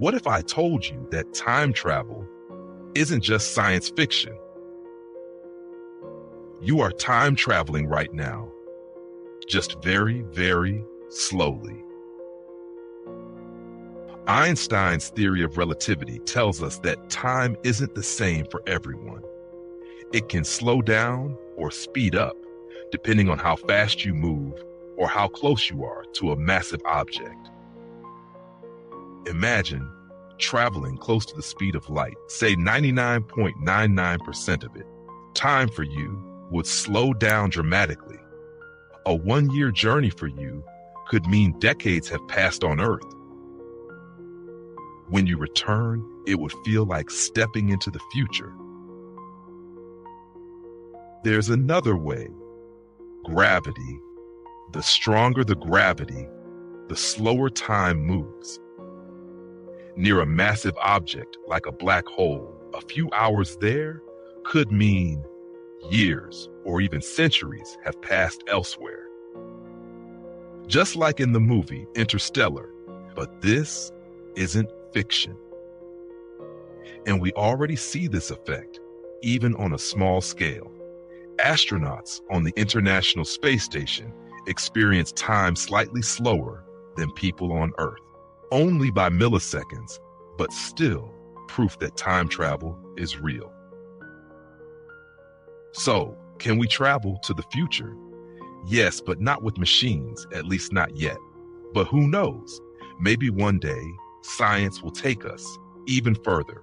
What if I told you that time travel isn't just science fiction? You are time traveling right now, just very, very slowly. Einstein's theory of relativity tells us that time isn't the same for everyone. It can slow down or speed up, depending on how fast you move or how close you are to a massive object. Imagine traveling close to the speed of light, say 99.99% of it. Time for you would slow down dramatically. A 1-year journey for you could mean decades have passed on Earth. When you return, it would feel like stepping into the future. There's another way. Gravity. The stronger the gravity, the slower time moves. Near a massive object like a black hole, a few hours there could mean years or even centuries have passed elsewhere. Just like in the movie Interstellar, but this isn't fiction. And we already see this effect, even on a small scale. Astronauts on the International Space Station experience time slightly slower than people on Earth, only by milliseconds, but still proof that time travel is real. So, can we travel to the future? Yes, but not with machines, at least not yet. But who knows? Maybe one day science will take us even further